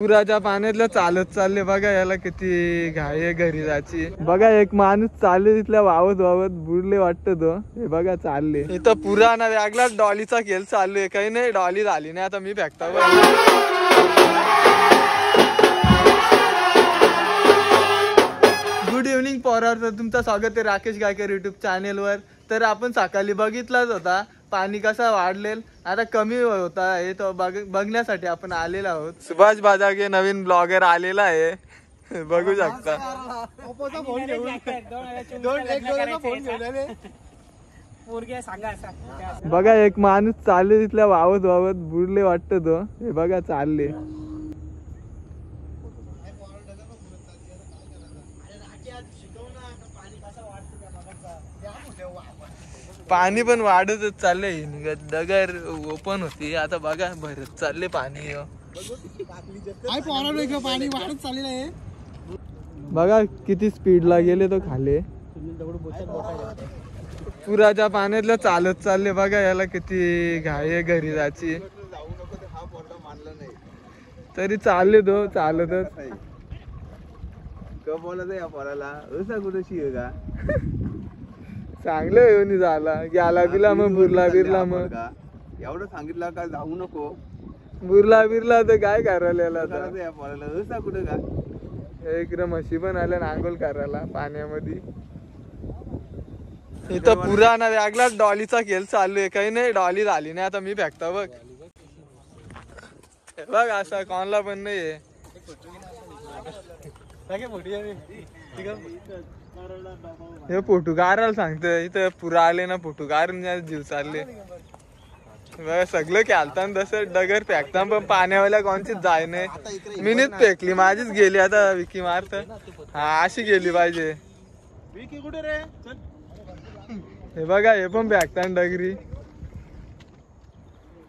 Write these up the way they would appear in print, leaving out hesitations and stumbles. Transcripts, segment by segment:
पुराच्या पाण्यातलं चालत चालले बघा, याला किती घाई आहे घरी जायची. बघा एक माणूस चालले तिथल्या वावत वावत बुडले वाटत तो. हे बघा चालले इथं पुराणा वेगळा डॉलीचा खेळ चालू आहे. काही नाही, डॉली झाली नाही आता मी फेकता. गुड इव्हनिंग पोरावर, तर तुमचं स्वागत आहे राकेश गायकर युट्यूब चॅनेलवर. तर आपण सकाळी बघितलाच होता पाणी कसा वाढलेल, आता कमी होता हे तो बघण्यासाठी आपण आलेलो आहोत. सुभाष बाजागे नवीन ब्लॉगर आलेला आहे, बघू शकता. बघा एक माणूस चालले तिथल्या वावत वावत बुडले वाटत तो. हे बघा चालले. पाणी पण वाढतच चाललंय. दगर ओपन होती, आता बघा भरत चालले पाणी. पाणी वाढत चाललेलं आहे. बघा किती स्पीडला गेले तो खाली. पुराच्या पाण्यातलं चालत चालले बघा, याला किती घाई आहे घरी जायची. तरी चालले तो चालतच. बोलत या पोराला कुठे शिव का चांगलं येऊन झाला गेला बिला मग बुरला बिरला. मग एवढं सांगितलं का जाऊ नको. बुरला बिरला तर काय करायला या पोराला कुठे का. इकडे म्हशी पण आल्या नांगोल करायला पाण्यामध्ये. इथं पुराणा वेगळा डॉलीचा खेळ चालू आहे. काही नाही, डॉली झाली नाही आता मी फेकता. बघ बघ असा कोणला पण नाही. हे फोटो काढायला सांगतोय. इथं पुरा आले ना, फोटो काढून जीव चालले. सगळं खेळताना तसं डगर फेकता, पण पाण्यावाल्या कोणचीच जाय नाही. मीनीच फेकली, माझीच गेली. आता विकी मारत हा अशी गेली पाहिजे. हे बघा हे पण फेकताना डगरी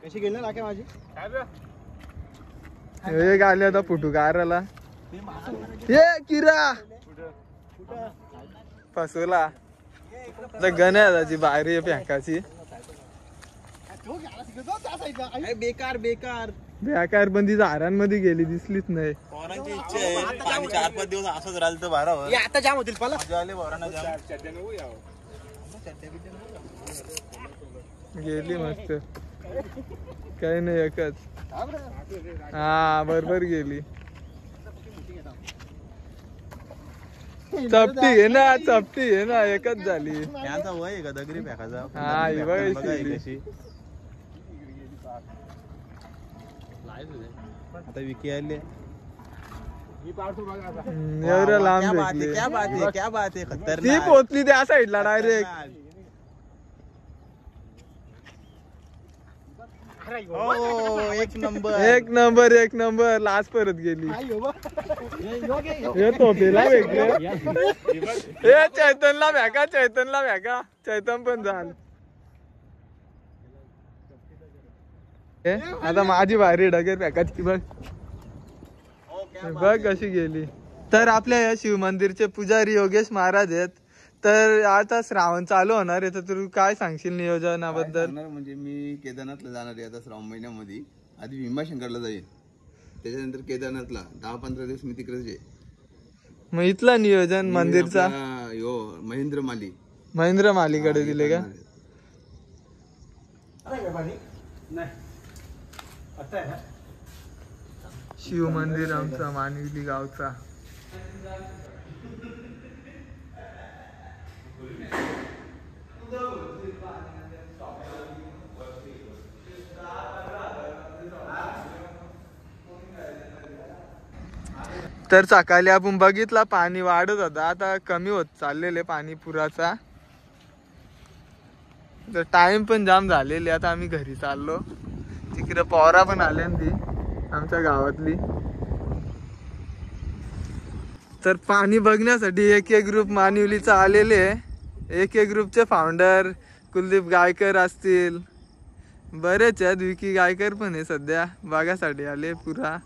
कशी गेली ना माझी. एक आले आता फोटो काढायला. ये किरा फसवला गण्याची बाहेर फेकाची. बेकार बेकार बेकार पण ती झाडांमध्ये गेली, दिसलीच नाही. पोरांची इच्छा आहे पाणी 4-5 दिवस असंच राहिलं तर बारा आता जाम होतील. गेली मस्त, काही नाही एकच. हा बरोबर गेली. चपटी आहे ना, चपटी आहे ना, एकच झाली. यांचा वय आहे का दगरी फेकायचा. हा ही बघ कशी. आता विकी आले एवढं लांब भेटली. क्या बात आहे, क्या बात आहे. ती खतरनाक पोचली त्या साईडला डायरेक्ट. एक नंबर एक नंबर एक नंबर. लास्ट परत गेली. हे तोपेला वेगळे. हे चैतनला भेका, चैतनला भेका. चैतन पण झाल. आता माझी भारी डगर फेकाची. बघ बघ कशी गेली. तर आपल्या या शिव मंदिरचे पुजारी योगेश महाराज आहेत. तर आता श्रावण चालू होणार आहे, तर तू काय सांगशील नियोजनाबद्दल. म्हणजे मी केदारनाथला जाणार आहे आता श्रावण महिन्यामध्ये. आधी भीमाशंकरला जाईल, त्याच्यानंतर केदारनाथला 10-15 दिवस मी तिकडेच आहे. मग इथलं नियोजन मंदिरचा महेंद्र मालीकडे दिले का. शिव मंदिर आमचा मानिवली गावचा. तर सकाळी आपण बघितला पाणी वाढत होता, आता कमी होत चाललेले पाणी पुराचा. तर टाइम पण जाम झालेले. आता आम्ही घरी चाललो. तिकडे पोरा पण आल्या ती आमच्या गावातली. तर पाणी बघण्यासाठी एक ग्रुप मानिवलीचा आलेले. एक ग्रुपचे फाउंडर कुलदीप गायकर असतील, बरेच आहेत. विकी गायकर पण आहे सध्या बघासाठी आले पुरा.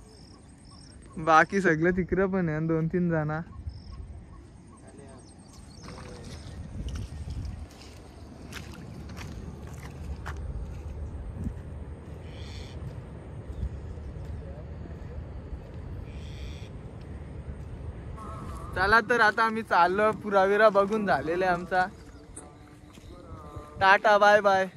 बाकी सगळे तिकडं पण आहे 2-3 जण. चला तर आता आम्ही चाललो, पुराविरा बघून झालेला आहे आमचा. Tata bye bye.